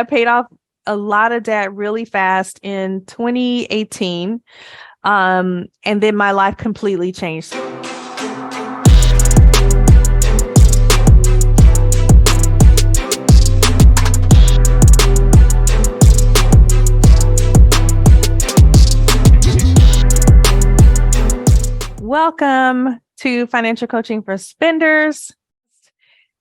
I paid off a lot of debt really fast in 2018. And then my life completely changed. Welcome to Financial Coaching for Spenders.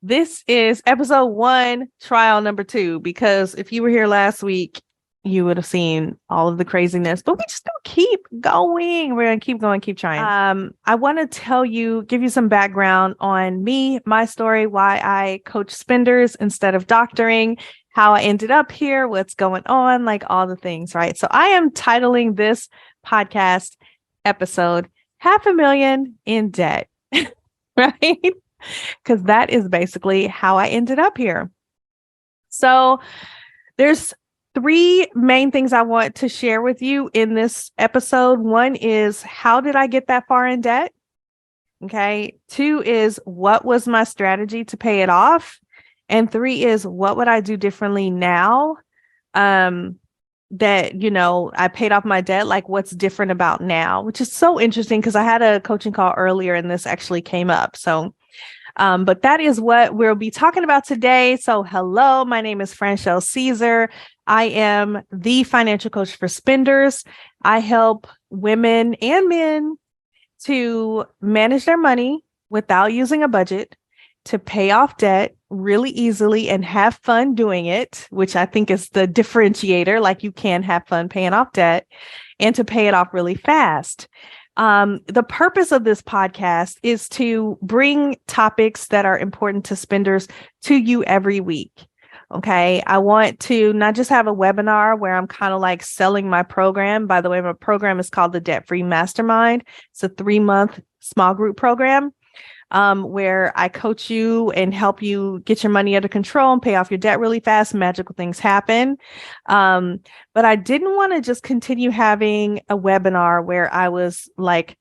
This is episode 1, trial number 2, because if you were here last week, you would have seen all of the craziness, but we just don't keep going. We're going to keep going, keep trying. I want to give you some background on me, my story, why I coach spenders instead of doctoring, how I ended up here, what's going on, like all the things, right? So I am titling this podcast episode $500,000 in debt, right? Because that is basically how I ended up here. So there's 3 main things I want to share with you in this episode. 1 is, how did I get that far in debt? Okay. 2 is, what was my strategy to pay it off? And 3 is, what would I do differently now? That, I paid off my debt, like what's different about now, which is so interesting because I had a coaching call earlier and this actually came up. So, but that is what we'll be talking about today. So hello, my name is Franchelle Caesar. I am the financial coach for spenders. I help women and men to manage their money without using a budget, to pay off debt really easily and have fun doing it, which I think is the differentiator. Like, you can have fun paying off debt, and to pay it off really fast. The purpose of this podcast is to bring topics that are important to spenders to you every week. Okay. I want to not just have a webinar where I'm kind of like selling my program. By the way, my program is called the Debt Free Mastermind. It's a 3-month small group program where I coach you and help you get your money under control and pay off your debt really fast. Magical things happen. But I didn't want to just continue having a webinar where I was like,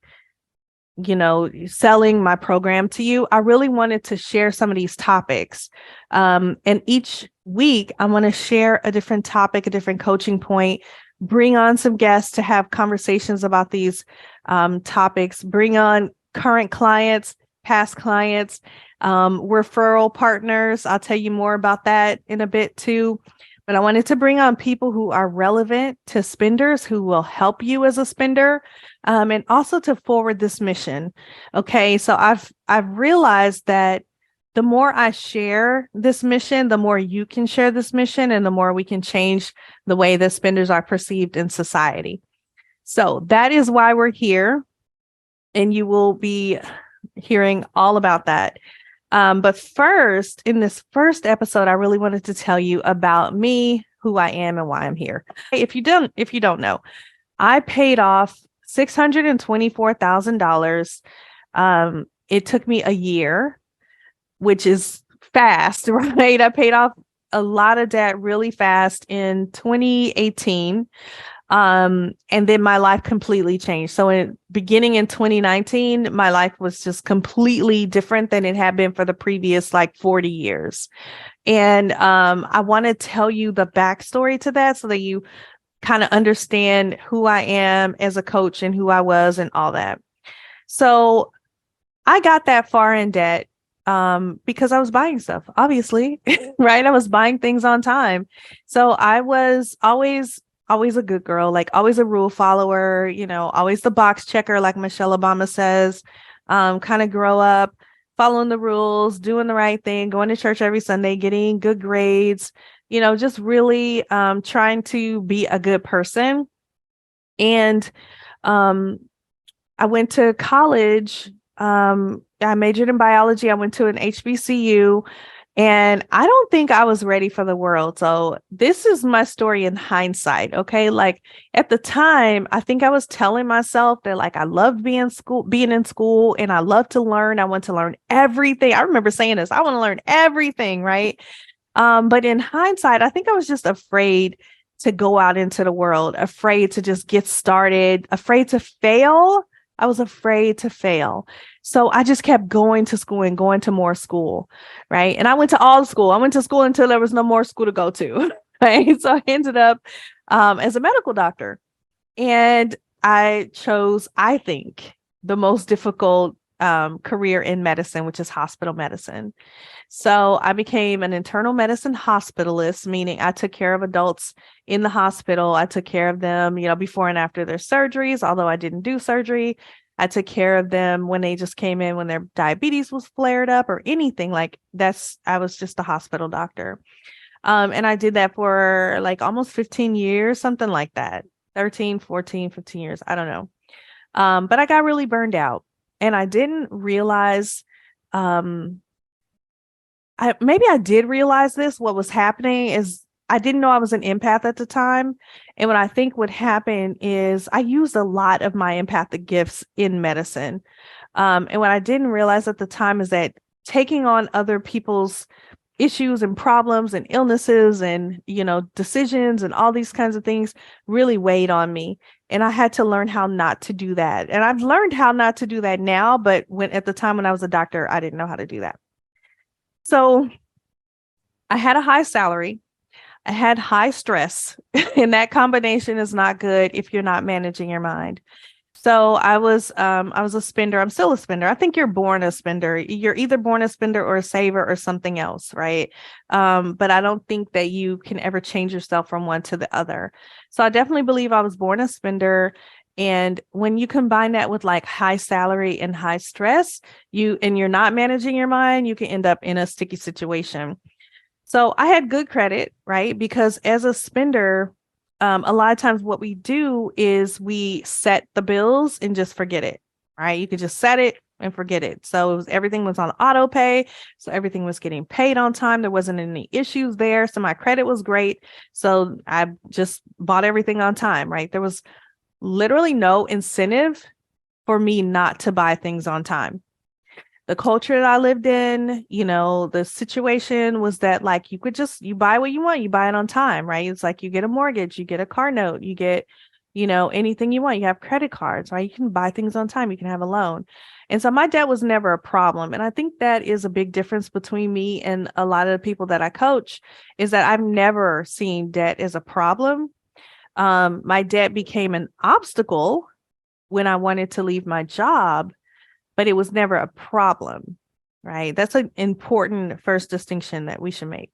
selling my program to you. I really wanted to share some of these topics. And each week I want to share a different topic, a different coaching point, bring on some guests to have conversations about these topics, bring on current clients, past clients, referral partners. I'll tell you more about that in a bit too. But I wanted to bring on people who are relevant to spenders, who will help you as a spender, and also to forward this mission. Okay, so I've realized that the more I share this mission, the more you can share this mission, and the more we can change the way that spenders are perceived in society. So that is why we're here, and you will be hearing all about that. But first, in this first episode, I really wanted to tell you about me, who I am, and why I'm here. If you don't know, I paid off $624,000. It took me a year, which is fast, right? I paid off a lot of debt really fast in 2018. And then my life completely changed. So beginning in 2019, my life was just completely different than it had been for the previous 40 years. And I want to tell you the backstory to that so that you kind of understand who I am as a coach and who I was and all that. So I got that far in debt because I was buying stuff, obviously, right? I was buying things on time. So I was always a good girl, always a rule follower, always the box checker, like Michelle Obama says, kind of grow up following the rules, doing the right thing, going to church every Sunday, getting good grades, just really trying to be a good person. And I went to college. I majored in biology. I went to an HBCU. And I don't think I was ready for the world. So this is my story in hindsight. Okay. At the time, I think I was telling myself that I loved being in school and I love to learn. I want to learn everything. I remember saying this, I want to learn everything. Right. But in hindsight, I think I was just afraid to go out into the world, afraid to just get started, afraid to fail. I was afraid to fail. So I just kept going to school and going to more school, right? And I went to all school. I went to school until there was no more school to go to. Right? So I ended up as a medical doctor. And I chose, I think, the most difficult career in medicine, which is hospital medicine. So I became an internal medicine hospitalist, meaning I took care of adults in the hospital. I took care of them, before and after their surgeries, although I didn't do surgery. I took care of them when they just came in, when their diabetes was flared up or anything like that's, I was just a hospital doctor. And I did that for like almost 15 years, something like that. 13, 14, 15 years. I don't know. But I got really burned out and I didn't realize, um, maybe I did realize this. What was happening is I didn't know I was an empath at the time. And what I think would happen is I used a lot of my empathic gifts in medicine. And what I didn't realize at the time is that taking on other people's issues and problems and illnesses and decisions and all these kinds of things really weighed on me, and I had to learn how not to do that. And I've learned how not to do that now, but when at the time when I was a doctor, I didn't know how to do that. So I had a high salary, I had high stress, and that combination is not good if you're not managing your mind. So I was a spender. I'm still a spender. I think you're born a spender. You're either born a spender or a saver or something else, right? But I don't think that you can ever change yourself from one to the other. So I definitely believe I was born a spender. And when you combine that with like high salary and high stress, you're not managing your mind, you can end up in a sticky situation. So I had good credit, right? Because as a spender, a lot of times what we do is we set the bills and just forget it, right? You could just set it and forget it. So everything was on auto pay. So everything was getting paid on time. There wasn't any issues there. So my credit was great. So I just bought everything on time, right? There was literally no incentive for me not to buy things on time. The culture that I lived in, the situation was that like you buy what you want, you buy it on time, right? It's like you get a mortgage, you get a car note, you get, anything you want. You have credit cards, right? You can buy things on time, you can have a loan. And so my debt was never a problem. And I think that is a big difference between me and a lot of the people that I coach, is that I've never seen debt as a problem. My debt became an obstacle when I wanted to leave my job, but it was never a problem, right? That's an important first distinction that we should make.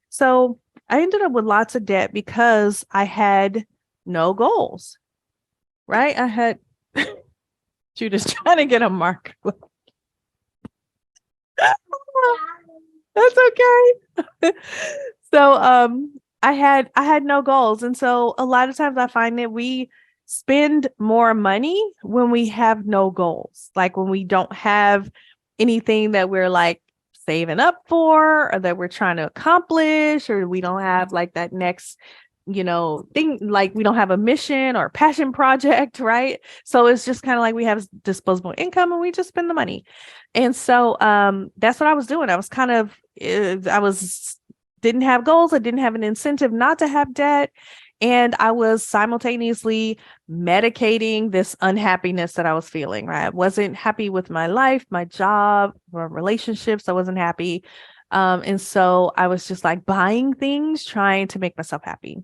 So I ended up with lots of debt because I had no goals, right? I had Judah's trying to get a mark. That's okay. So I had no goals. And so a lot of times I find that we spend more money when we have no goals, like when we don't have anything that we're like saving up for or that we're trying to accomplish, or we don't have like that next thing, like we don't have a mission or passion project, right? So it's just kind of like we have disposable income and we just spend the money. And so that's what I was doing. I was kind of didn't have goals. I didn't have an incentive not to have debt. And I was simultaneously medicating this unhappiness that I was feeling, right? I wasn't happy with my life, my job, or relationships. I wasn't happy. And so I was just like buying things, trying to make myself happy.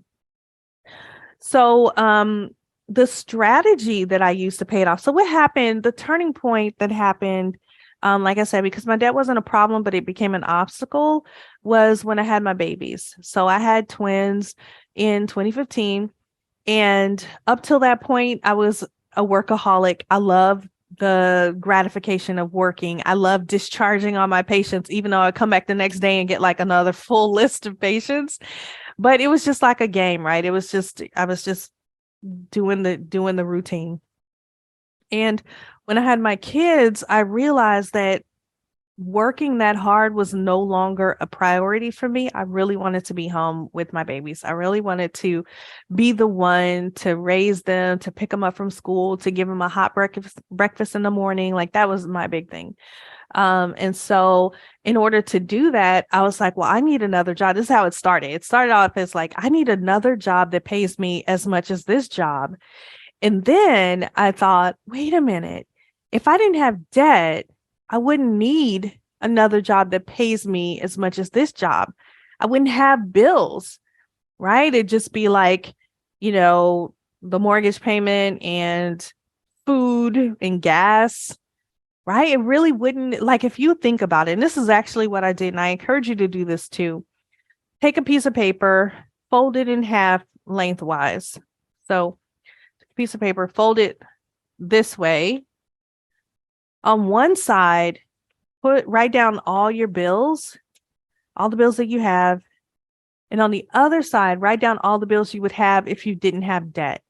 So the strategy that I used to pay it off. So what happened, the turning point that happened, like I said, because my debt wasn't a problem, but it became an obstacle, was when I had my babies. So I had twins in 2015. And up till that point, I was a workaholic. I love the gratification of working. I love discharging on my patients, even though I come back the next day and get like another full list of patients. But it was just like a game, right? I was just doing the routine. And when I had my kids, I realized that working that hard was no longer a priority for me. I really wanted to be home with my babies. I really wanted to be the one to raise them, to pick them up from school, to give them a hot breakfast in the morning. Like that was my big thing. And so in order to do that, I was like, well, I need another job. This is how it started. It started off as like, I need another job that pays me as much as this job. And then I thought, wait a minute, if I didn't have debt, I wouldn't need another job that pays me as much as this job. I wouldn't have bills. right? It'd just be like, you know, the mortgage payment and food and gas, right? It really wouldn't, like, if you think about it, and this is actually what I did, and I encourage you to do this too. Take a piece of paper, fold it in half lengthwise. So, piece of paper, fold it this way. On one side, write down all the bills that you have. And on the other side, write down all the bills you would have if you didn't have debt.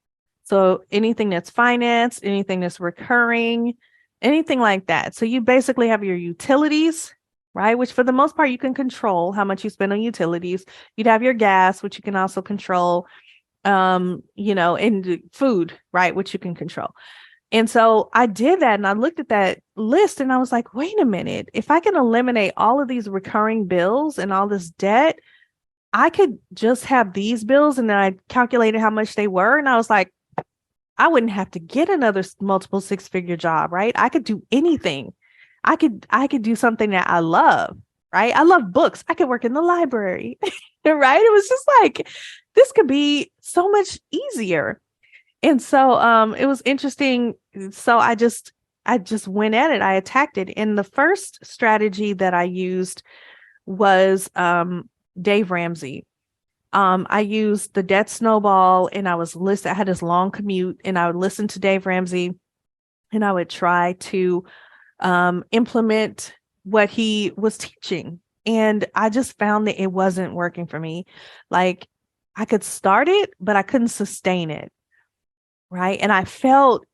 So anything that's financed, anything that's recurring, anything like that. So you basically have your utilities, right? Which for the most part, you can control how much you spend on utilities. You'd have your gas, which you can also control, and food, right? Which you can control. And so I did that and I looked at that list and I was like, wait a minute, if I can eliminate all of these recurring bills and all this debt, I could just have these bills. And then I calculated how much they were. And I was like, I wouldn't have to get another multiple six-figure job, right? I could do anything. I could do something that I love, right? I love books. I could work in the library, right? It was just like, this could be so much easier. And so it was interesting. So I just went at it. I attacked it. And the first strategy that I used was Dave Ramsey. I used the debt snowball and I had this long commute and I would listen to Dave Ramsey and I would try to implement what he was teaching. And I just found that it wasn't working for me. Like I could start it, but I couldn't sustain it. Right. And I felt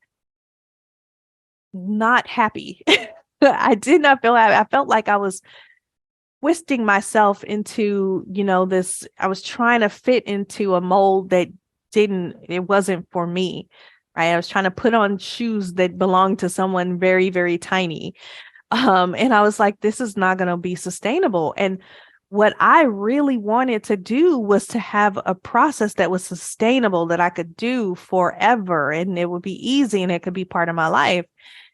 not happy. I did not feel happy. I felt like I was twisting myself into, I was trying to fit into a mold that it wasn't for me. Right. I was trying to put on shoes that belonged to someone very, very tiny. And I was like, this is not going to be sustainable. And what I really wanted to do was to have a process that was sustainable that I could do forever and it would be easy and it could be part of my life.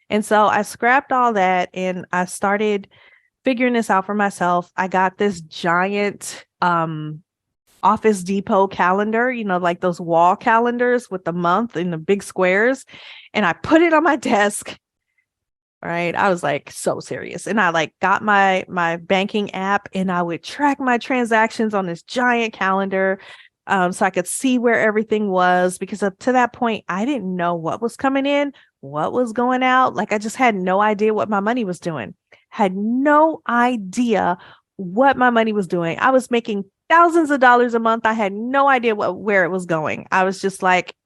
And so I scrapped all that and I started figuring this out for myself. I got this giant Office Depot calendar, like those wall calendars with the month and the big squares. And I put it on my desk. Right. I was like so serious. And I got my banking app and I would track my transactions on this giant calendar. So I could see where everything was, because up to that point, I didn't know what was coming in, what was going out. Like I just had no idea what my money was doing. Had no idea what my money was doing. I was making thousands of dollars a month. I had no idea where it was going. I was just like,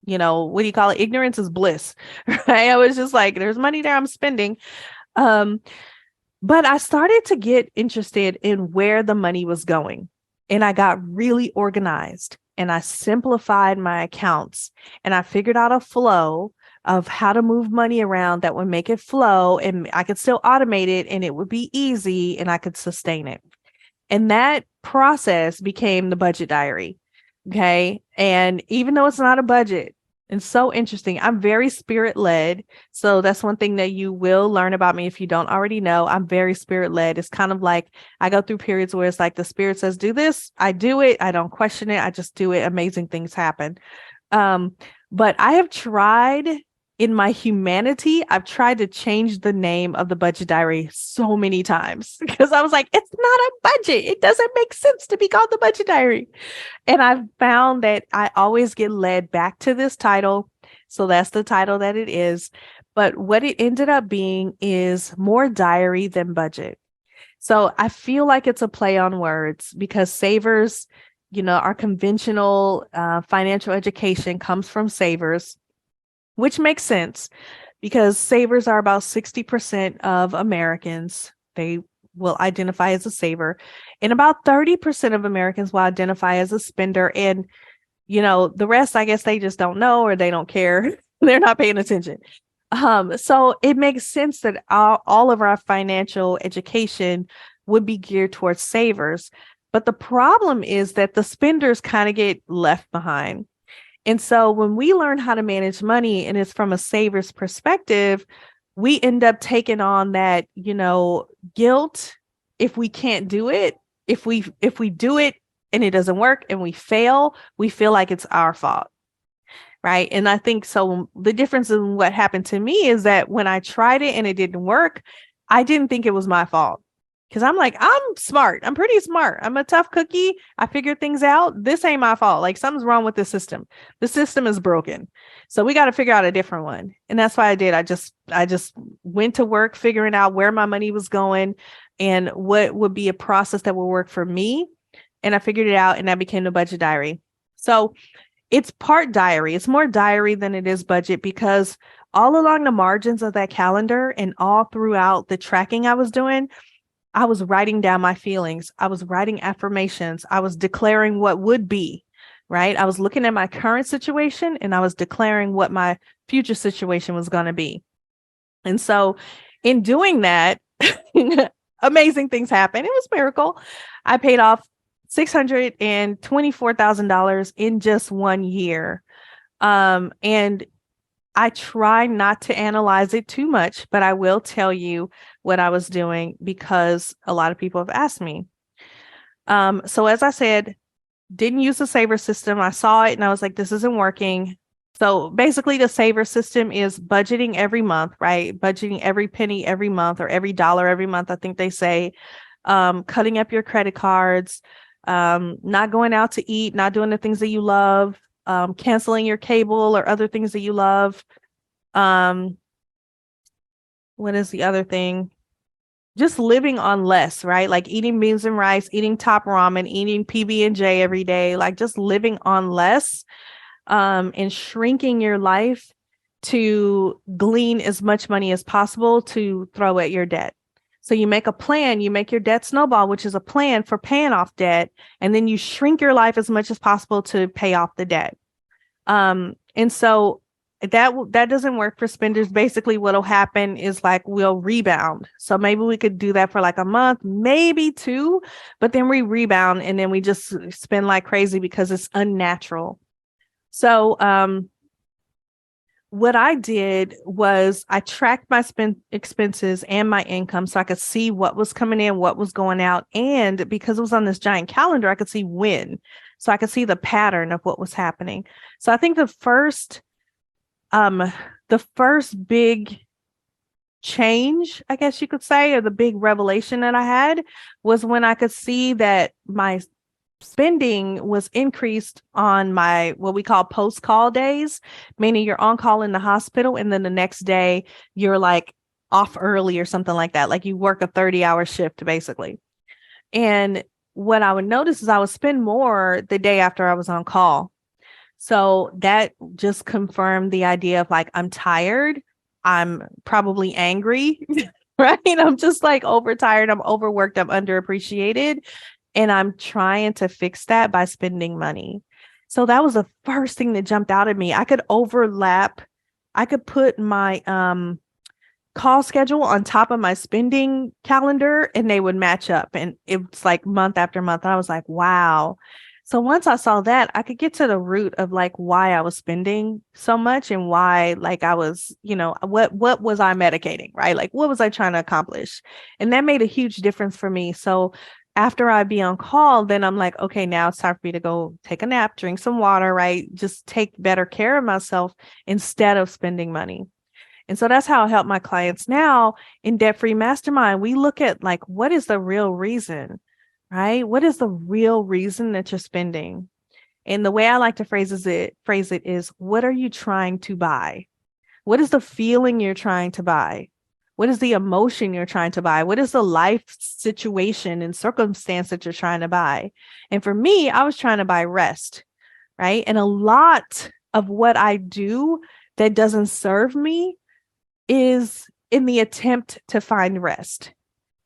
what do you call it? Ignorance is bliss, right? I was just like, there's money there I'm spending. But I started to get interested in where the money was going. And I got really organized and I simplified my accounts and I figured out a flow of how to move money around that would make it flow and I could still automate it and it would be easy and I could sustain it. And that process became the budget diary. Okay. And even though it's not a budget, it's so interesting. I'm very spirit led. So that's one thing that you will learn about me if you don't already know. I'm very spirit led. It's kind of like I go through periods where it's like the spirit says, do this. I do it. I don't question it. I just do it. Amazing things happen. But I have tried in my humanity, I've tried to change the name of the budget diary so many times because I was like, it's not a budget. It doesn't make sense to be called the budget diary. And I've found that I always get led back to this title. So that's the title that it is. But what it ended up being is more diary than budget. So I feel like it's a play on words because savers, our conventional financial education comes from savers, which makes sense because savers are about 60% of Americans. They will identify as a saver, and about 30% of Americans will identify as a spender. And, the rest, I guess they just don't know or they don't care. They're not paying attention. So it makes sense that all of our financial education would be geared towards savers. But the problem is that the spenders kind of get left behind. And so when we learn how to manage money and it's from a saver's perspective, we end up taking on that, guilt if we can't do it. If we do it and it doesn't work and we fail, we feel like it's our fault. Right. And I think so. The difference in what happened to me is that when I tried it and it didn't work, I didn't think it was my fault. Because I'm like, I'm smart. I'm pretty smart. I'm a tough cookie. I figured things out. This ain't my fault. Like something's wrong with the system. The system is broken. So we got to figure out a different one. And that's why I did. I just went to work figuring out where my money was going and what would be a process that would work for me. And I figured it out and that became the budget diary. So it's part diary. It's more diary than it is budget because all along the margins of that calendar and all throughout the tracking I was doing, I was writing down my feelings. I was writing affirmations. I was declaring what would be, right? I was looking at my current situation and I was declaring what my future situation was going to be. And so in doing that, amazing things happened. It was a miracle. I paid off $624,000 in just 1 year. And I try not to analyze it too much, but I will tell you what I was doing because a lot of people have asked me. So as I said, didn't use the saver system. I saw it and I was like, this isn't working. So basically the saver system is budgeting every month, right? Budgeting every penny every month or every dollar every month, I think they say. Cutting up your credit cards, not going out to eat, not doing the things that you love, canceling your cable or other things that you love. What is the other thing? Just living on less, right? Like eating beans and rice, eating top ramen, eating PB&J every day, like just living on less, and shrinking your life to glean as much money as possible to throw at your debt. So you make a plan, you make your debt snowball, which is a plan for paying off debt. And then you shrink your life as much as possible to pay off the debt. And so that doesn't work for spenders. Basically, what'll happen is like we'll rebound. So maybe we could do that for like a month, maybe 2, but then we rebound and then we just spend like crazy because it's unnatural. So, what I did was I tracked my expenses and my income so I could see what was coming in, what was going out. And because it was on this giant calendar, I could see when. So I could see the pattern of what was happening. So I think the first big change, I guess you could say, or the big revelation that I had was when I could see that my spending was increased on my what we call post-call days, meaning you're on call in the hospital and then the next day you're like off early or something like that. Like you work a 30-hour shift basically. And what I would notice is I would spend more the day after I was on call. So that just confirmed the idea of like, I'm tired. I'm probably angry, right? I'm just like overtired. I'm overworked. I'm underappreciated. And I'm trying to fix that by spending money. So that was the first thing that jumped out at me. I could put my call schedule on top of my spending calendar and they would match up. And it's like month after month. And I was like, wow. So once I saw that, I could get to the root of like why I was spending so much and why like I was, what was I medicating, right? Like what was I trying to accomplish? And that made a huge difference for me. So after I be on call, then I'm like, okay, now it's time for me to go take a nap, drink some water, right? Just take better care of myself instead of spending money. And so that's how I help my clients now in Debt Free Mastermind. We look at like, what is the real reason, right? What is the real reason that you're spending? And the way I like to phrase it is, what are you trying to buy? What is the feeling you're trying to buy? What is the emotion you're trying to buy? What is the life situation and circumstance that you're trying to buy? And for me, I was trying to buy rest, right? And a lot of what I do that doesn't serve me is in the attempt to find rest,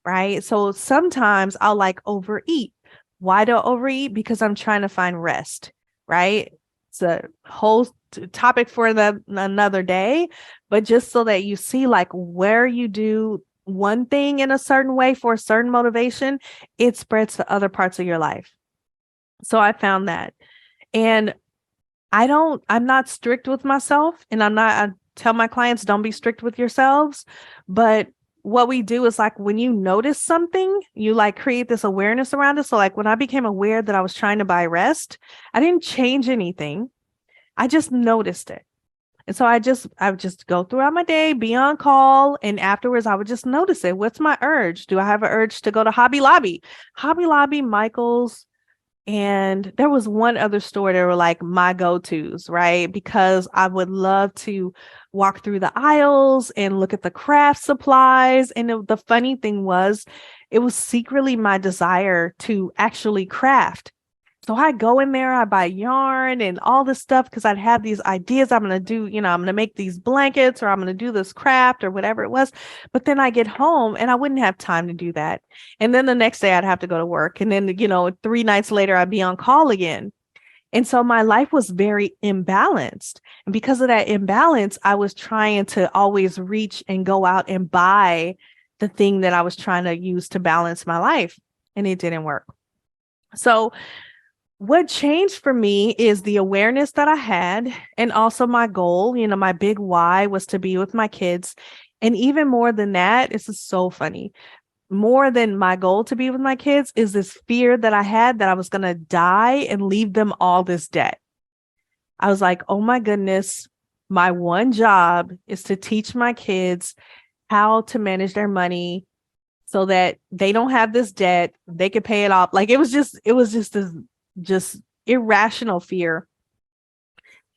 right? So sometimes I'll like overeat. Why do I overeat? Because I'm trying to find rest, right? It's a whole topic for another day, but just so that you see like where you do one thing in a certain way for a certain motivation, it spreads to other parts of your life. So I found that. And I'm not strict with myself, and I tell my clients, don't be strict with yourselves. But what we do is like when you notice something, you like create this awareness around it. So like when I became aware that I was trying to buy rest, I didn't change anything. I just noticed it. And so I would just go throughout my day, be on call, and afterwards I would just notice it. What's my urge? Do I have an urge to go to Hobby Lobby? Hobby Lobby, Michael's, and there was one other store that were like my go-tos, right? Because I would love to walk through the aisles and look at the craft supplies. And the funny thing was, it was secretly my desire to actually craft. So I go in there, I buy yarn and all this stuff because I'd have these ideas. I'm going to do, I'm going to make these blankets or I'm going to do this craft or whatever it was. But then I get home and I wouldn't have time to do that. And then the next day I'd have to go to work. And then, 3 nights later, I'd be on call again. And so my life was very imbalanced. And because of that imbalance, I was trying to always reach and go out and buy the thing that I was trying to use to balance my life. And it didn't work. So what changed for me is the awareness that I had, and also my goal. My big why was to be with my kids. And even more than that, this is so funny. More than my goal to be with my kids is this fear that I had that I was going to die and leave them all this debt. I was like, oh my goodness, my one job is to teach my kids how to manage their money so that they don't have this debt. They could pay it off. Like it was just this just irrational fear.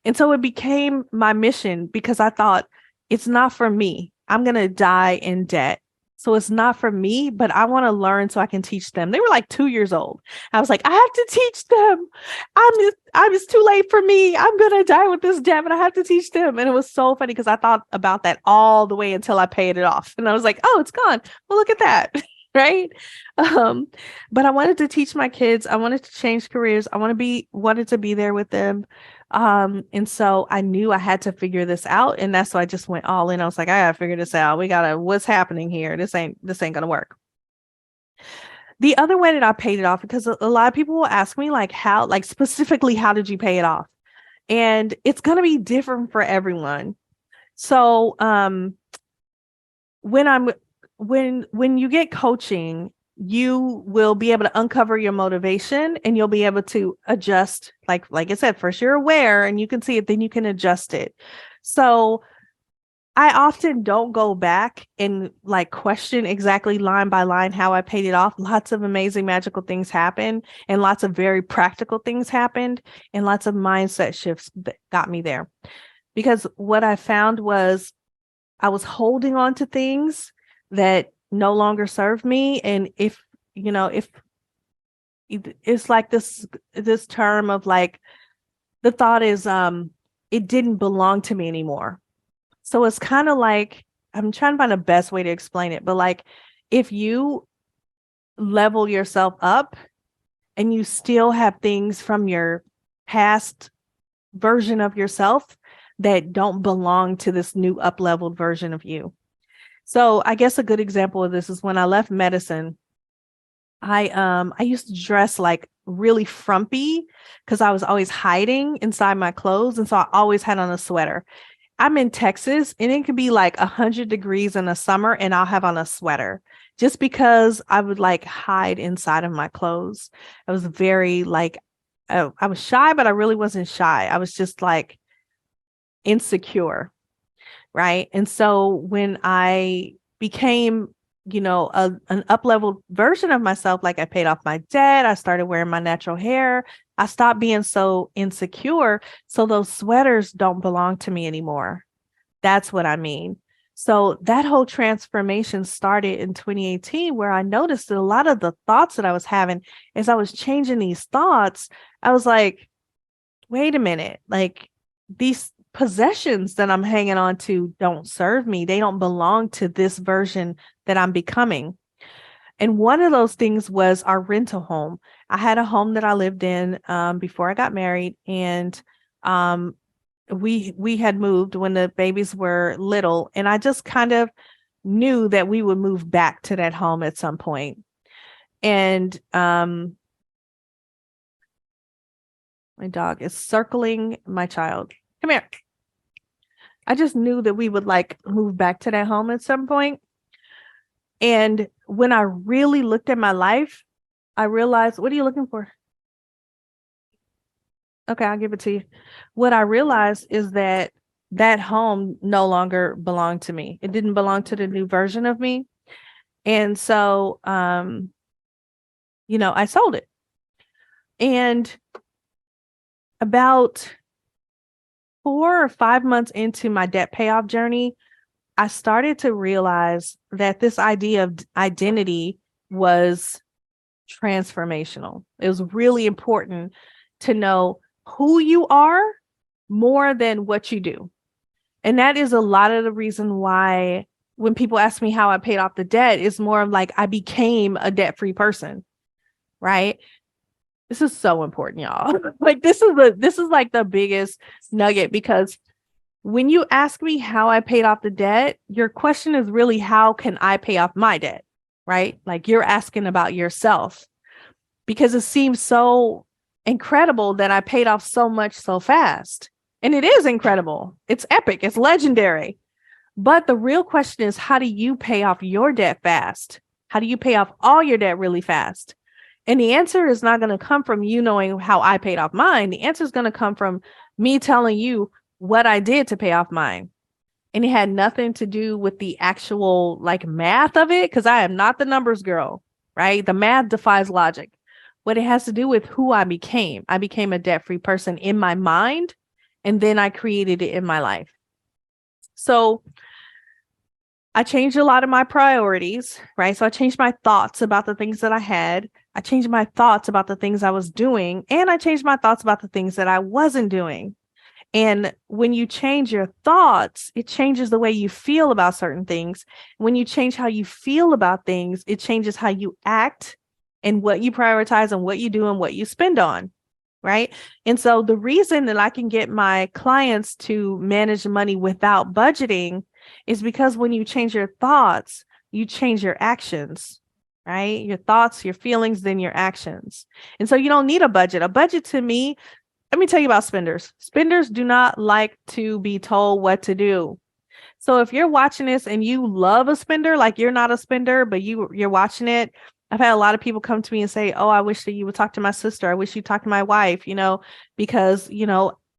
And so it became my mission because I thought it's not for me. I'm going to die in debt. So it's not for me, but I want to learn so I can teach them. They were like 2 years old. I was like, I have to teach them. It's too late for me. I'm going to die with this debt, but I have to teach them. And it was so funny because I thought about that all the way until I paid it off. And I was like, oh, it's gone. Well, look at that. Right. But I wanted to teach my kids. I wanted to change careers. Wanted to be there with them. And so I knew I had to figure this out. And that's why I just went all in. I was like, I gotta figure this out. What's happening here? This ain't gonna work. The other way that I paid it off, because a lot of people will ask me specifically, how did you pay it off? And it's going to be different for everyone. So, when you get coaching, you will be able to uncover your motivation and you'll be able to adjust. Like I said, first you're aware and you can see it, then you can adjust it. So I often don't go back and question exactly line by line how I paid it off. Lots of amazing, magical things happen and lots of very practical things happened and lots of mindset shifts that got me there. Because what I found was I was holding on to things that no longer serve me. And if it's like this term of the thought is, it didn't belong to me anymore. So it's kind of like, I'm trying to find the best way to explain it, but if you level yourself up and you still have things from your past version of yourself that don't belong to this new up-leveled version of you. So I guess a good example of this is when I left medicine, I used to dress really frumpy because I was always hiding inside my clothes. And so I always had on a sweater. I'm in Texas and it could be 100 degrees in the summer and I'll have on a sweater just because I would hide inside of my clothes. I was very I was shy, but I really wasn't shy. I was just insecure. Right. And so when I became, an up-leveled version of myself, I paid off my debt, I started wearing my natural hair, I stopped being so insecure. So those sweaters don't belong to me anymore. That's what I mean. So that whole transformation started in 2018, where I noticed that a lot of the thoughts that I was having, as I was changing these thoughts, I was like, wait a minute, these possessions that I'm hanging on to don't serve me. They don't belong to this version that I'm becoming. And one of those things was our rental home. I had a home that I lived in before I got married, and we had moved when the babies were little, and I just kind of knew that we would move back to that home at some point. And my dog is circling my child. Come here. I just knew that we would move back to that home at some point. And when I really looked at my life, I realized, what are you looking for? Okay, I'll give it to you. What I realized is that that home no longer belonged to me. It didn't belong to the new version of me. And so, I sold it. And about 4 or 5 months into my debt payoff journey, I started to realize that this idea of identity was transformational. It was really important to know who you are more than what you do. And that is a lot of the reason why when people ask me how I paid off the debt, it's more of like I became a debt-free person, right? This is so important, y'all. Like this is like the biggest nugget, because when you ask me how I paid off the debt, your question is really, how can I pay off my debt? Right? Like you're asking about yourself, because it seems so incredible that I paid off so much so fast. And it is incredible. It's epic. It's legendary. But the real question is, how do you pay off your debt fast? How do you pay off all your debt really fast? And the answer is not going to come from you knowing how I paid off mine. The answer is going to come from me telling you what I did to pay off mine. And it had nothing to do with the actual like math of it, because I am not the numbers girl, right? The math defies logic. What it has to do with who I became. I became a debt-free person in my mind, and then I created it in my life. So I changed a lot of my priorities, right? So I changed my thoughts about the things that I had. I changed my thoughts about the things I was doing, and I changed my thoughts about the things that I wasn't doing. And when you change your thoughts, it changes the way you feel about certain things. When you change how you feel about things, it changes how you act and what you prioritize and what you do and what you spend on, right? And so the reason that I can get my clients to manage money without budgeting is because when you change your thoughts, you change your actions, right? Your thoughts, your feelings, then your actions. And so you don't need a budget. A budget to me, let me tell you about spenders. Spenders do not like to be told what to do. So if you're watching this and you love a spender, like you're not a spender, but you're watching it, I've had a lot of people come to me and say, "Oh, I wish that you would talk to my sister. I wish you'd talk to my wife, because,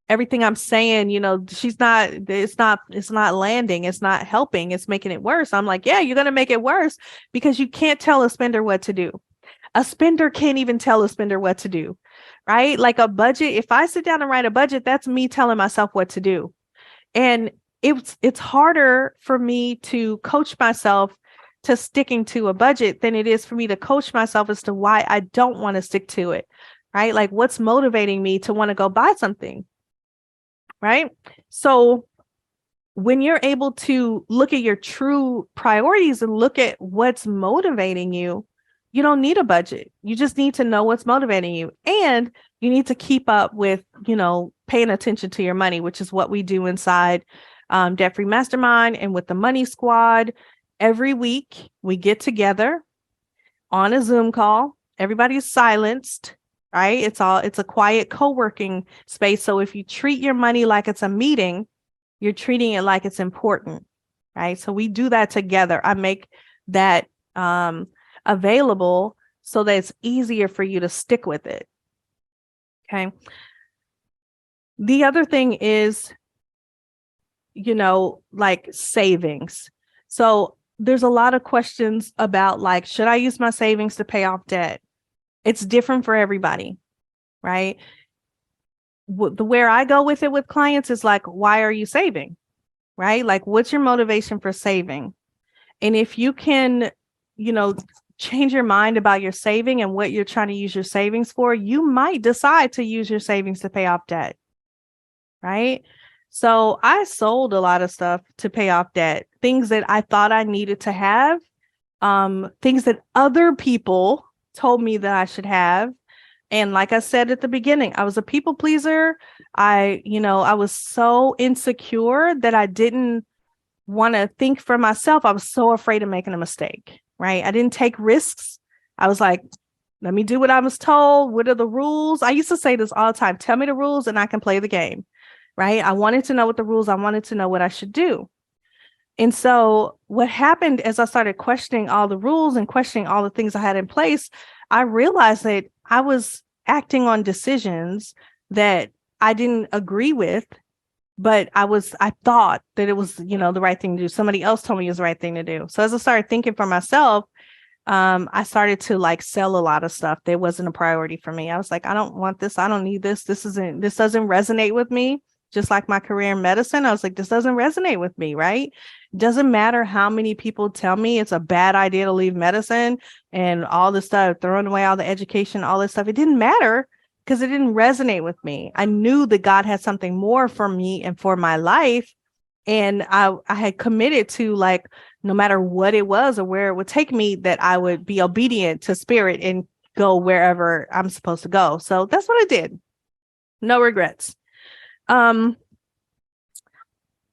everything I'm saying, it's not landing. It's not helping. It's making it worse." I'm like, yeah, you're going to make it worse because you can't tell a spender what to do. A spender can't even tell a spender what to do, right? Like a budget. If I sit down and write a budget, that's me telling myself what to do. And it's harder for me to coach myself to sticking to a budget than it is for me to coach myself as to why I don't want to stick to it, right? Like what's motivating me to want to go buy something, right? So when you're able to look at your true priorities and look at what's motivating you, you don't need a budget. You just need to know what's motivating you. And you need to keep up with, paying attention to your money, which is what we do inside Debt Free Mastermind and with the Money Squad. Every week we get together on a Zoom call. Everybody's silenced, right? It's a quiet co-working space. So if you treat your money like it's a meeting, you're treating it like it's important, right? So we do that together. I make that available so that it's easier for you to stick with it. Okay. The other thing is, like savings. So there's a lot of questions about like, should I use my savings to pay off debt? It's different for everybody, right? Where I go with it with clients is like, why are you saving? Right? Like, what's your motivation for saving? And if you can, change your mind about your saving and what you're trying to use your savings for, you might decide to use your savings to pay off debt, right? So I sold a lot of stuff to pay off debt, things that I thought I needed to have, things that other people told me that I should have. And like I said at the beginning, I was a people pleaser. I was so insecure that I didn't want to think for myself. I was so afraid of making a mistake, right? I didn't take risks. I was like, let me do what I was told. What are the rules? I used to say this all the time. Tell me the rules and I can play the game, right? I wanted to know what the rules, I wanted to know what I should do. And so what happened as I started questioning all the rules and questioning all the things I had in place, I realized that I was acting on decisions that I didn't agree with, but I thought that it was, the right thing to do. Somebody else told me it was the right thing to do. So as I started thinking for myself, I started to like sell a lot of stuff that wasn't a priority for me. I was like, I don't want this. I don't need this. This doesn't resonate with me. Just like my career in medicine, I was like, this doesn't resonate with me, right? Doesn't matter how many people tell me it's a bad idea to leave medicine and all this stuff, throwing away all the education, all this stuff. It didn't matter because it didn't resonate with me. I knew that God had something more for me and for my life. And I had committed to, like, no matter what it was or where it would take me, that I would be obedient to spirit and go wherever I'm supposed to go. So that's what I did. No regrets.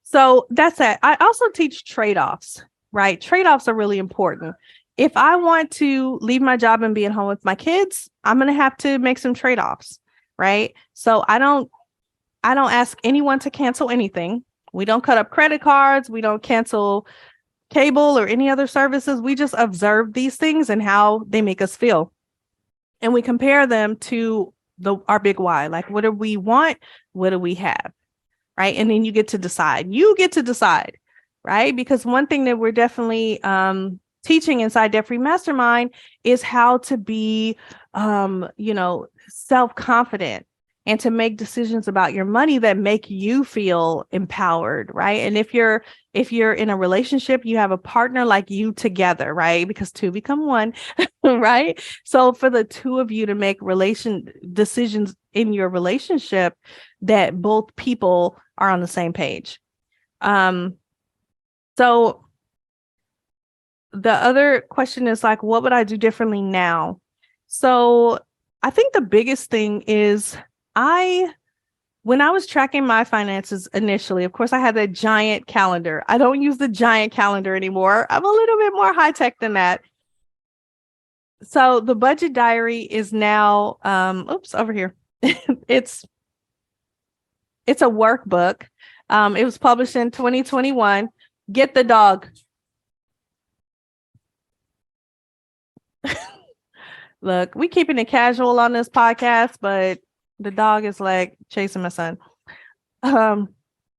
So that's it. I also teach trade-offs, right? Trade-offs are really important. If I want to leave my job and be at home with my kids, I'm going to have to make some trade-offs, right? So I don't ask anyone to cancel anything. We don't cut up credit cards. We don't cancel cable or any other services. We just observe these things and how they make us feel. And we compare them to our big why. Like, what do we want? What do we have? Right. And then you get to decide. Right? Because one thing that we're definitely teaching inside Debt Free Mastermind is how to be, self-confident and to make decisions about your money that make you feel empowered. Right. And if you're in a relationship, you have a partner like you together, right? Because two become one, right? So for the two of you to make decisions in your relationship that both people are on the same page. So the other question is like, what would I do differently now? So I think the biggest thing is when I was tracking my finances initially, of course, I had that giant calendar. I don't use the giant calendar anymore. I'm a little bit more high tech than that. So the budget diary is now, over here. It's a workbook. It was published in 2021. Get the dog. Look, we keeping it casual on this podcast, but the dog is like chasing my son.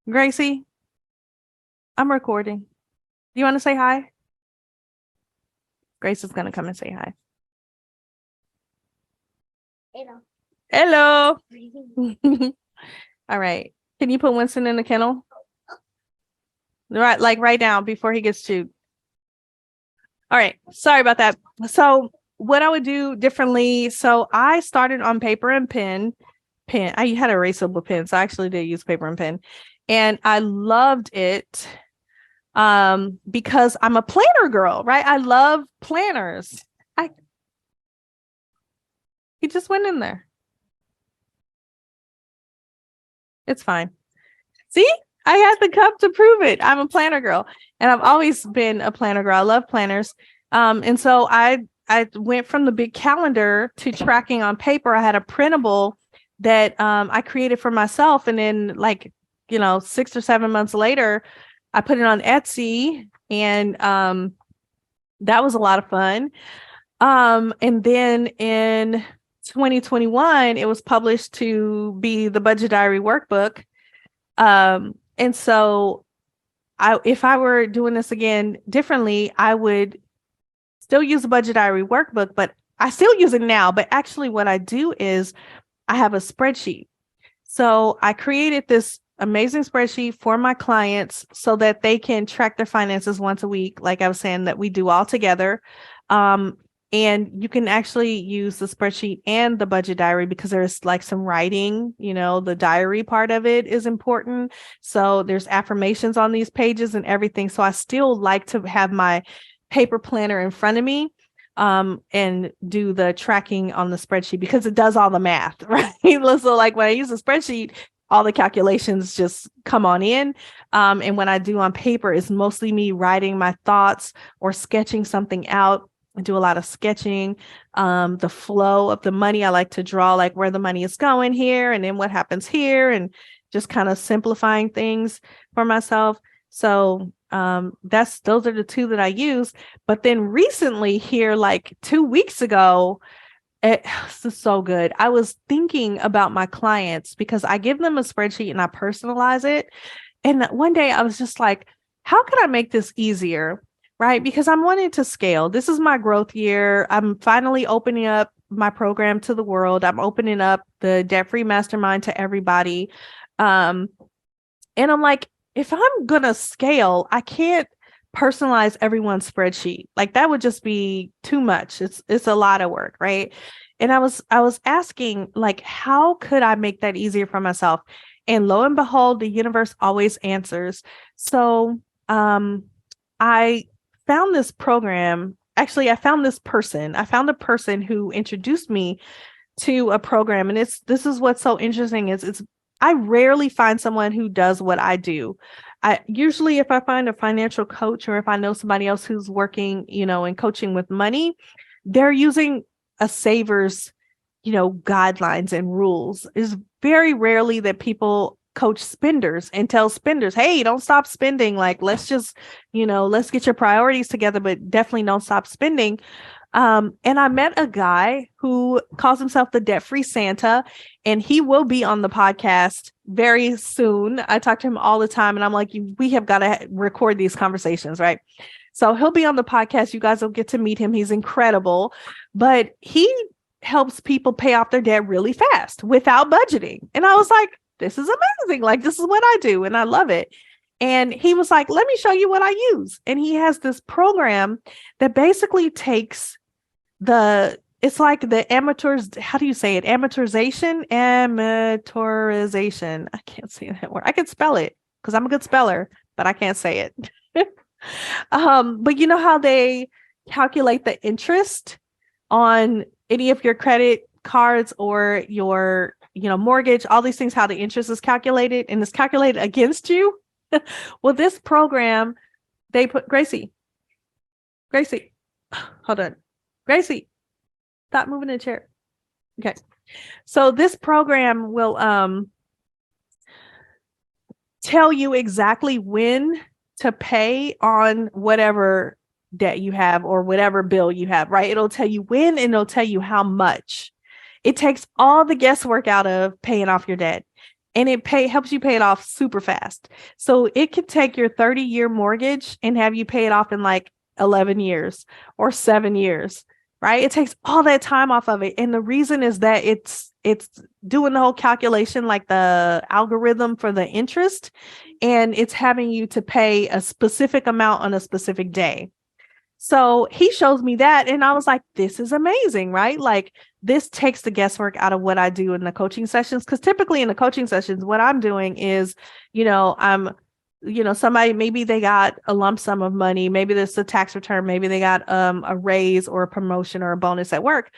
Gracie, I'm recording. You want to say hi? Grace is going to come and say hi. Hello. All right. Can you put Winston in the kennel? Right now before he gets chewed. All right. Sorry about that. So what I would do differently. So I started on paper and pen. I had a erasable pen. So I actually did use paper and pen. And I loved it because I'm a planner girl, right? I love planners. He just went in there. It's fine. See, I had the cup to prove it. I'm a planner girl, and I've always been a planner girl. I love planners. And so I went from the big calendar to tracking on paper. I had a printable that I created for myself. And then 6 or 7 months later, I put it on Etsy, and that was a lot of fun. And then in 2021, it was published to be the Budget Diary workbook. And so if I were doing this again differently, I would still use the Budget Diary workbook, but I still use it now. But actually what I do is I have a spreadsheet. So I created this amazing spreadsheet for my clients so that they can track their finances once a week, like I was saying, that we do all together. And you can actually use the spreadsheet and the budget diary because there's like some writing, the diary part of it is important. So there's affirmations on these pages and everything. So I still like to have my paper planner in front of me and do the tracking on the spreadsheet because it does all the math, right? So like when I use a spreadsheet, all the calculations just come on in. And when I do on paper, it's mostly me writing my thoughts or sketching something out. I do a lot of sketching, the flow of the money. I like to draw like where the money is going here and then what happens here and just kind of simplifying things for myself. So Those are the two that I use. But then recently here, like 2 weeks ago, this is so good. I was thinking about my clients because I give them a spreadsheet and I personalize it. And one day I was just like, how can I make this easier? Right? Because I'm wanting to scale. This is my growth year. I'm finally opening up my program to the world. I'm opening up the debt-free mastermind to everybody. And I'm like, if I'm going to scale, I can't personalize everyone's spreadsheet. Like that would just be too much. It's a lot of work, right? And I was asking, like, how could I make that easier for myself? And lo and behold, the universe always answers. So I found this program. Actually, I found this person. I found a person who introduced me to a program. And this is what's so interesting is I rarely find someone who does what I do. I usually, if I find a financial coach or if I know somebody else who's working, in coaching with money, they're using a saver's, guidelines and rules. It's very rarely that people coach spenders and tell spenders, hey, don't stop spending. Like, let's just, let's get your priorities together, but definitely don't stop spending. And I met a guy who calls himself the Debt-Free Santa, and he will be on the podcast very soon. I talk to him all the time, and I'm like, we have got to record these conversations, right? So he'll be on the podcast. You guys will get to meet him. He's incredible, but he helps people pay off their debt really fast without budgeting. And I was like, this is amazing. Like, this is what I do, and I love it. And he was like, let me show you what I use. And he has this program that basically takes it's like the amateurs, how do you say it? Amateurization. I can't say that word. I can spell it because I'm a good speller, but I can't say it. But you know how they calculate the interest on any of your credit cards or your, mortgage, all these things, how the interest is calculated and it's calculated against you. Well, this program, they put Gracie, hold on. Gracie, stop moving the chair. Okay. So this program will tell you exactly when to pay on whatever debt you have or whatever bill you have, right? It'll tell you when and it'll tell you how much. It takes all the guesswork out of paying off your debt. And it helps you pay it off super fast. So it could take your 30-year mortgage and have you pay it off in like 11 years or 7 years, right? It takes all that time off of it. And the reason is that it's doing the whole calculation, like the algorithm for the interest, and it's having you to pay a specific amount on a specific day. So he shows me that and I was like, this is amazing, right? Like this takes the guesswork out of what I do in the coaching sessions. Because typically in the coaching sessions, what I'm doing is, somebody, maybe they got a lump sum of money, maybe there's a tax return, maybe they got a raise or a promotion or a bonus at work.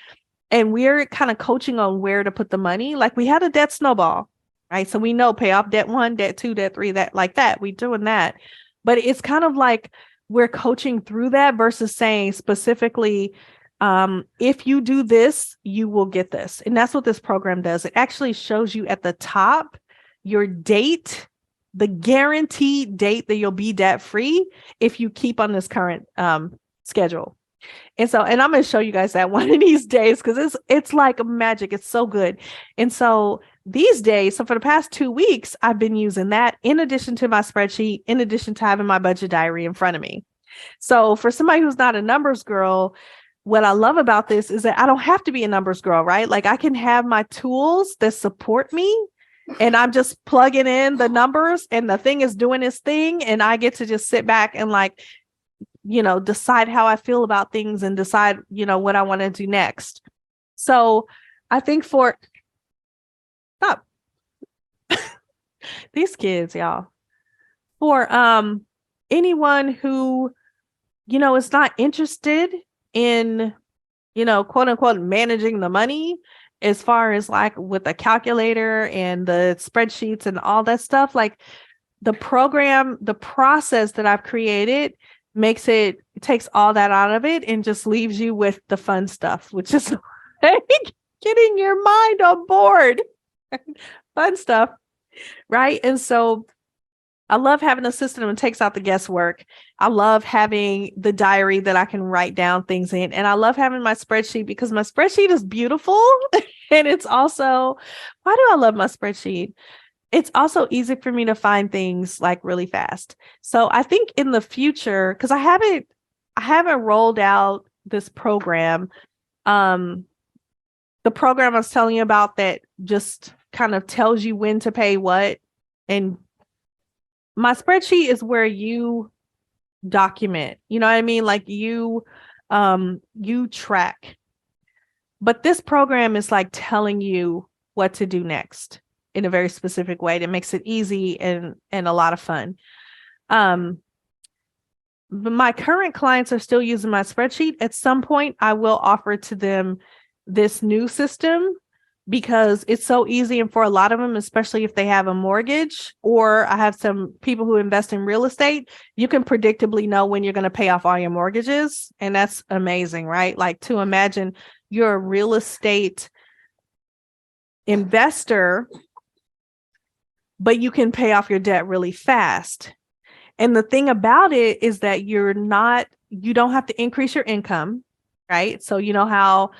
And we're kind of coaching on where to put the money. Like we had a debt snowball, right? So we know pay off debt 1, debt 2, debt 3, that like that. We're doing that. But it's kind of like we're coaching through that versus saying specifically, if you do this, you will get this. And that's what this program does. It actually shows you at the top your date, the guaranteed date that you'll be debt free if you keep on this current schedule. And I'm going to show you guys that one of these days because it's like magic. It's so good. And so these days, so for the past 2 weeks, I've been using that in addition to my spreadsheet, in addition to having my budget diary in front of me. So for somebody who's not a numbers girl, what I love about this is that I don't have to be a numbers girl, right? Like I can have my tools that support me and I'm just plugging in the numbers and the thing is doing its thing. And I get to just sit back and decide how I feel about things and decide, what I want to do next. So I think stop. These kids, y'all, for anyone who, is not interested in, quote unquote, managing the money as far as like with the calculator and the spreadsheets and all that stuff, like the program, the process that I've created it takes all that out of it and just leaves you with the fun stuff, which is like getting your mind on board. Fun stuff. Right. And so I love having a system that takes out the guesswork. I love having the diary that I can write down things in. And I love having my spreadsheet because my spreadsheet is beautiful. And it's also, why do I love my spreadsheet? It's also easy for me to find things like really fast. So I think in the future, because I haven't rolled out this program. The program I was telling you about that just kind of tells you when to pay what. And my spreadsheet is where you document, you know what I mean? Like you track. But this program is like telling you what to do next in a very specific way that makes it easy and a lot of fun. But my current clients are still using my spreadsheet. At some point, I will offer to them this new system because it's so easy. And for a lot of them, especially if they have a mortgage, or I have some people who invest in real estate, you can predictably know when you're going to pay off all your mortgages. And that's amazing, right? Like, to imagine you're a real estate investor, but you can pay off your debt really fast. And the thing about it is that you don't have to increase your income, right? So you know how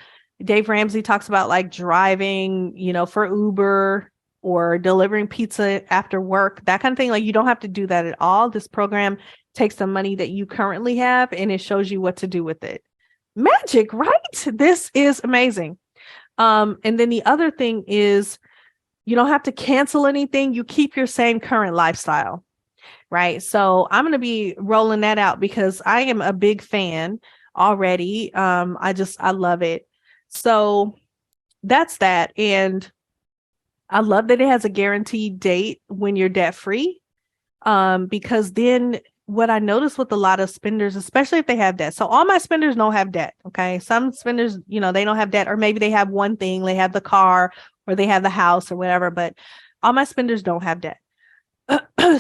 Dave Ramsey talks about like driving, for Uber or delivering pizza after work, that kind of thing. Like, you don't have to do that at all. This program takes the money that you currently have and it shows you what to do with it. Magic, right? This is amazing. And then the other thing is you don't have to cancel anything. You keep your same current lifestyle. Right. So I'm going to be rolling that out because I am a big fan already. I love it. So that's that. And I love that it has a guaranteed date when you're debt free. Because then what I notice with a lot of spenders, especially if they have debt. So all my spenders don't have debt. Okay. Some spenders, they don't have debt, or maybe they have one thing, they have the car or they have the house or whatever, but all my spenders don't have debt.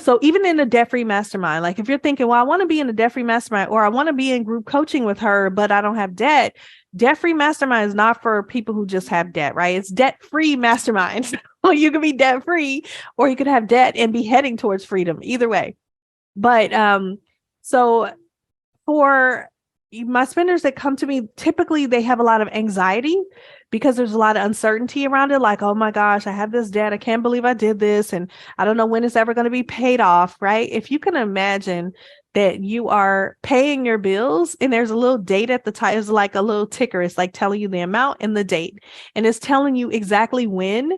So even in a debt-free mastermind, like if you're thinking, well, I want to be in a debt-free mastermind, or I want to be in group coaching with her, but I don't have debt. Debt-free mastermind is not for people who just have debt, right? It's debt-free mastermind. Well, you can be debt-free, or you could have debt and be heading towards freedom. Either way. But so for my spenders that come to me, typically they have a lot of anxiety because there's a lot of uncertainty around it. Like, oh my gosh, I have this debt. I can't believe I did this. And I don't know when it's ever going to be paid off, right? If you can imagine that you are paying your bills and there's a little date at the time, it's like a little ticker. It's like telling you the amount and the date. And it's telling you exactly when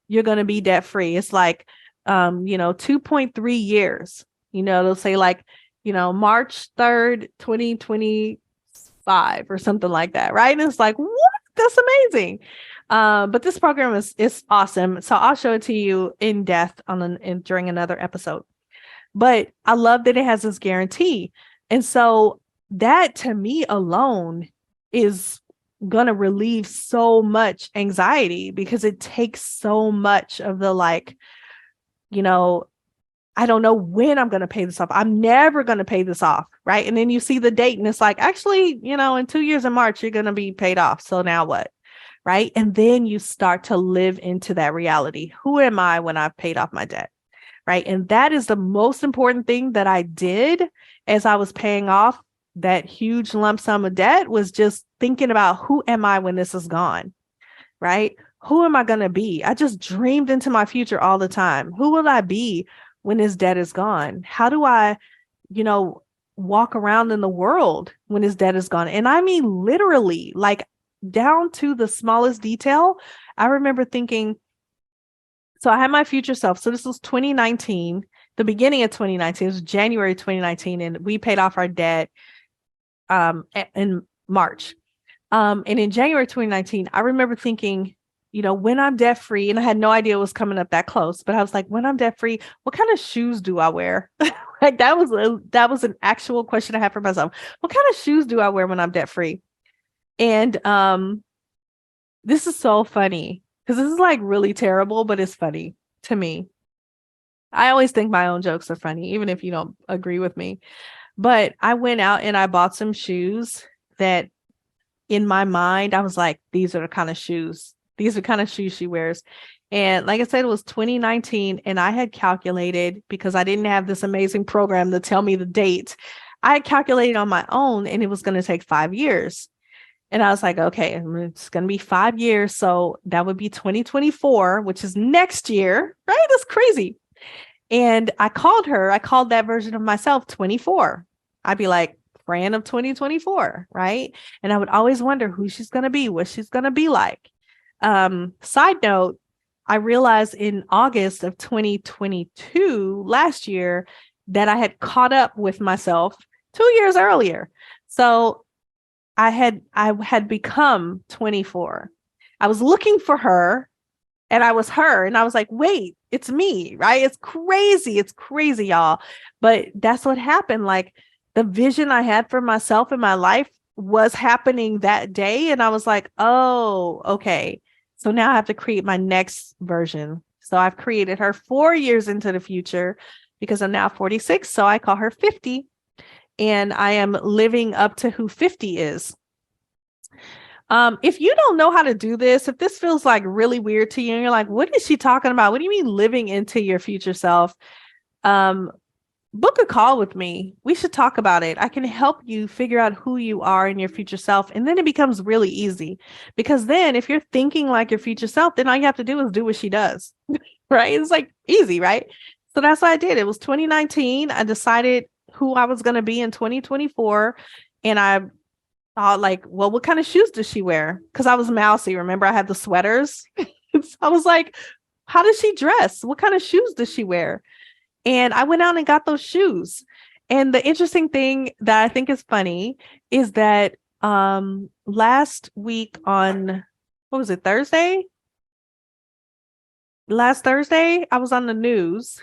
you're going to be debt free. It's like, 2.3 years, they'll say like, March 3rd, 2025 or something like that. Right. And it's like, what? That's amazing. But this program is awesome. So I'll show it to you in depth during another episode. But I love that it has this guarantee. And so that to me alone is going to relieve so much anxiety because it takes so much of the I don't know when I'm going to pay this off. I'm never going to pay this off. Right. And then you see the date and it's like, actually, in 2 years in March, you're going to be paid off. So now what? Right. And then you start to live into that reality. Who am I when I've paid off my debt? Right. And that is the most important thing that I did as I was paying off that huge lump sum of debt, was just thinking about who am I when this is gone? Right. Who am I going to be? I just dreamed into my future all the time. Who will I be when his debt is gone? How do I, walk around in the world when his debt is gone? And I mean, literally, like down to the smallest detail. I remember thinking, so I had my future self. So this was 2019, the beginning of 2019, it was January 2019. And we paid off our debt in March. And in January 2019, I remember thinking, when I'm debt free, and I had no idea it was coming up that close, but I was like, when I'm debt free, what kind of shoes do I wear? Like that was an actual question I had for myself. What kind of shoes do I wear when I'm debt free? And this is so funny because this is like really terrible, but it's funny to me. I always think my own jokes are funny, even if you don't agree with me. But I went out and I bought some shoes that in my mind, I was like, these are the kind of shoes. These are the kind of shoes she wears. And like I said, it was 2019, and I had calculated, because I didn't have this amazing program to tell me the date. I had calculated on my own, and it was going to take 5 years. And I was like, okay, it's going to be 5 years. So that would be 2024, which is next year, right? That's crazy. And I called her. I called that version of myself 24. I'd be like, Fran of 2024, right? And I would always wonder who she's going to be, what she's going to be like. Side note, I realized in August of 2022, last year, that I had caught up with myself 2 years earlier. So I had become 24. I was looking for her, and I was her, and I was like, wait, it's me, right? It's crazy, y'all. But that's what happened. Like, the vision I had for myself in my life was happening that day. And I was like, oh, okay. So now I have to create my next version. So I've created her 4 years into the future, because I'm now 46. So I call her 50. And I am living up to who 50 is. If you don't know how to do this, if this feels like really weird to you, and you're like, what is she talking about? What do you mean living into your future self? Book a call with me. We should talk about it. I can help you figure out who you are in your future self. And then it becomes really easy, because then if you're thinking like your future self, then all you have to do is do what she does, right? It's like easy, right? So that's what I did. It was 2019. I decided who I was going to be in 2024. And I thought, like, well, what kind of shoes does she wear? Because I was mousy. Remember, I had the sweaters. So I was like, how does she dress? What kind of shoes does she wear? And I went out and got those shoes. And the interesting thing that I think is funny is that last week on, what was it, Thursday? Last Thursday, I was on the news,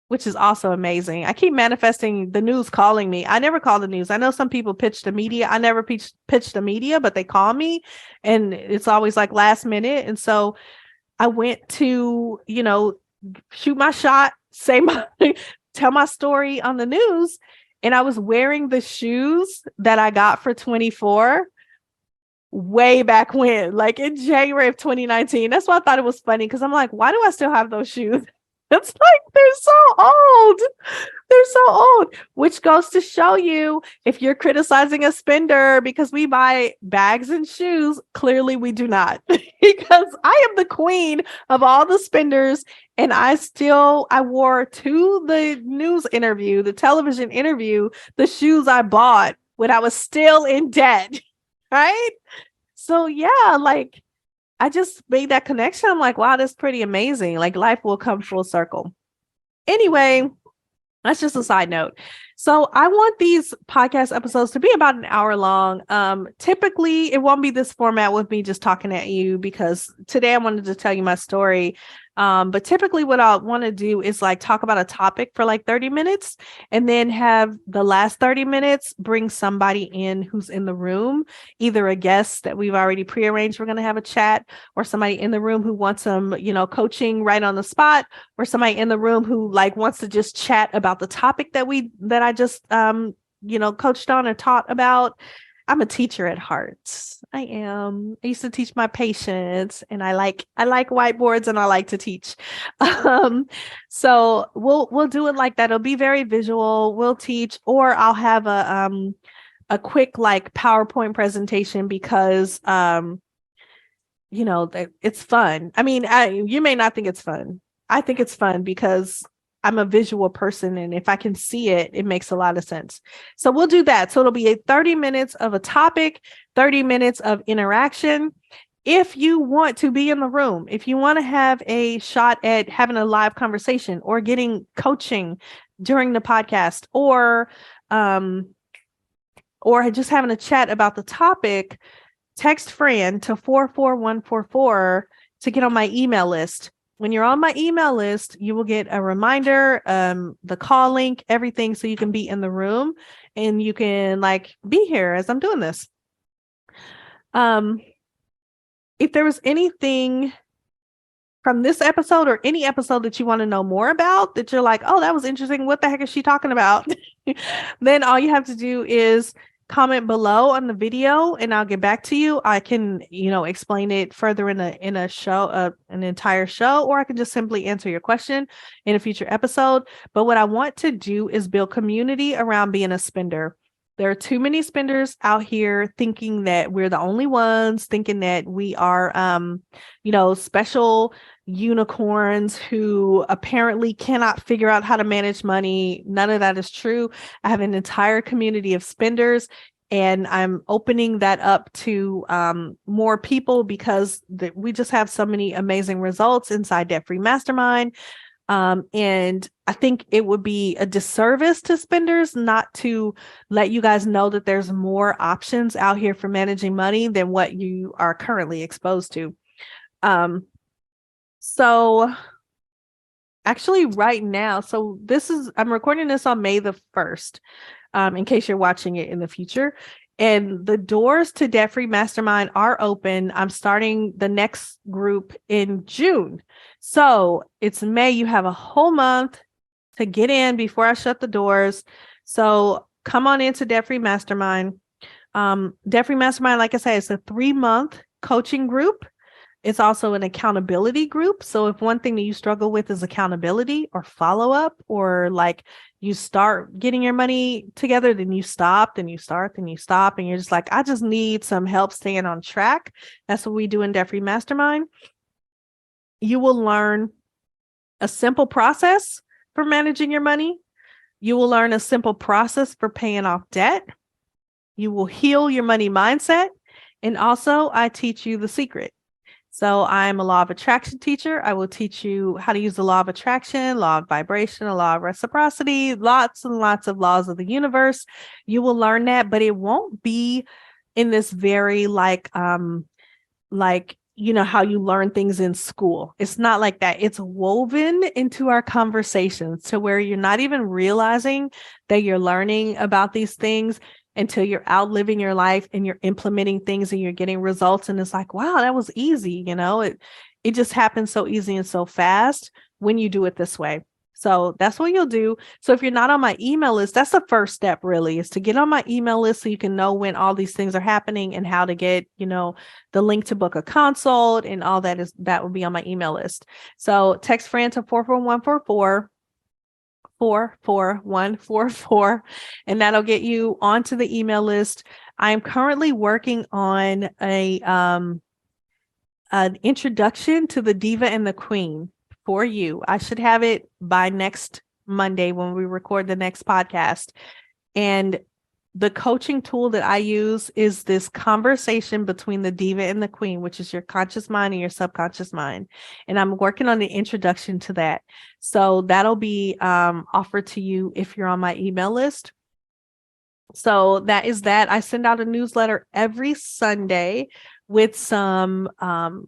which is also amazing. I keep manifesting the news calling me. I never call the news. I know some people pitch the media. I never pitch the media, but they call me, and it's always like last minute. And so I went to, shoot my shot, tell my story on the news. And I was wearing the shoes that I got for 24 way back when, like in January of 2019. That's why I thought it was funny, because I'm like, why do I still have those shoes? It's like, they're so old. They're so old, which goes to show you, if you're criticizing a spender because we buy bags and shoes, clearly we do not, because I am the queen of all the spenders. And I wore to the news interview, the television interview, the shoes I bought when I was still in debt. Right. So yeah, like, I just made that connection. I'm like, wow, that's pretty amazing. Like, life will come full circle. Anyway, that's just a side note. So I want these podcast episodes to be about an hour long. Typically, it won't be this format with me just talking at you, because today I wanted to tell you my story. But typically what I want to do is like talk about a topic for like 30 minutes, and then have the last 30 minutes bring somebody in who's in the room, either a guest that we've already prearranged, we're going to have a chat, or somebody in the room who wants some, coaching right on the spot, or somebody in the room who like wants to just chat about the topic that I just, coached on or taught about. I'm a teacher at heart. I am. I used to teach my patients, and I like whiteboards, and I like to teach. So we'll do it like that. It'll be very visual. We'll teach, or I'll have a quick like PowerPoint presentation, because it's fun. I mean, you may not think it's fun. I think it's fun because I'm a visual person, and if I can see it, it makes a lot of sense. So we'll do that. So it'll be 30 minutes of a topic, 30 minutes of interaction. If you want to be in the room, if you want to have a shot at having a live conversation or getting coaching during the podcast, or just having a chat about the topic, text Fran to 44144 to get on my email list. When you're on my email list, you will get a reminder, the call link, everything, so you can be in the room and you can like be here as I'm doing this. If there was anything from this episode or any episode that you want to know more about, that you're like, oh, that was interesting, what the heck is she talking about? Then all you have to do is comment below on the video and I'll get back to you. I can, explain it further in a show, an entire show, or I can just simply answer your question in a future episode. But what I want to do is build community around being a spender. There are too many spenders out here thinking that we're the only ones, thinking that we are, special unicorns who apparently cannot figure out how to manage money. None of that is true. I have an entire community of spenders, and I'm opening that up to more people because we just have so many amazing results inside Debt Free Mastermind. And I think it would be a disservice to spenders not to let you guys know that there's more options out here for managing money than what you are currently exposed to. So actually right now, I'm recording this on May the 1st, in case you're watching it in the future. And the doors to Debt Free Mastermind are open. I'm starting the next group in June. So it's May. You have a whole month to get in before I shut the doors. So come on into Debt Free Mastermind. Debt Free Mastermind, like I said, it's a 3-month coaching group. It's also an accountability group. So if one thing that you struggle with is accountability or follow-up, or like you start getting your money together, then you stop, then you start, then you stop, and you're just like, I just need some help staying on track. That's what we do in Debt Free Mastermind. You will learn a simple process for managing your money. You will learn a simple process for paying off debt. You will heal your money mindset. And also, I teach you the secret. So I'm a law of attraction teacher. I will teach you how to use the law of attraction, law of vibration, a law of reciprocity, lots and lots of laws of the universe. You will learn that, but it won't be in this very how you learn things in school. It's not like that. It's woven into our conversations to where you're not even realizing that you're learning about these things until you're out living your life and you're implementing things and you're getting results. And it's like, wow, that was easy. It just happens so easy and so fast when you do it this way. So that's what you'll do. So if you're not on my email list, that's the first step really, is to get on my email list so you can know when all these things are happening and how to get, the link to book a consult and all that will be on my email list. So text Fran to 44144. 44144, and that'll get you onto the email list. I'm currently working on an introduction to the Diva and the Queen for you. I should have it by next Monday when we record the next podcast. And the coaching tool that I use is this conversation between the diva and the queen, which is your conscious mind and your subconscious mind. And I'm working on the introduction to that. So that'll be offered to you if you're on my email list. So that is that. I send out a newsletter every Sunday with some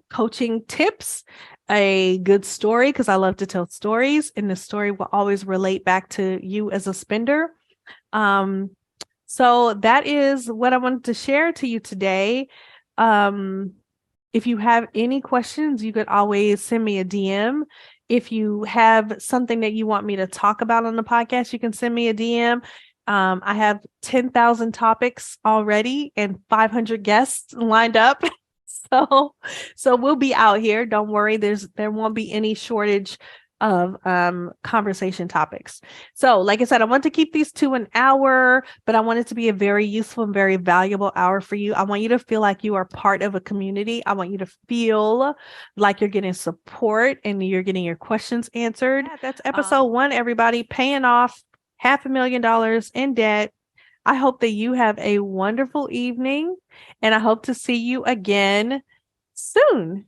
coaching tips, a good story, because I love to tell stories, and the story will always relate back to you as a spender. So that is what I wanted to share to you today. If you have any questions, you could always send me a DM. If you have something that you want me to talk about on the podcast, you can send me a DM. I have 10,000 topics already and 500 guests lined up. So we'll be out here. Don't worry. There won't be any shortage of conversation topics. So like I said, I want to keep these to an hour, but I want it to be a very useful and very valuable hour for you. I want you to feel like you are part of a community. I want you to feel like you're getting support and you're getting your questions answered. Yeah, that's episode 1, everybody. Paying off $500,000 in debt. I hope that you have a wonderful evening, and I hope to see you again soon.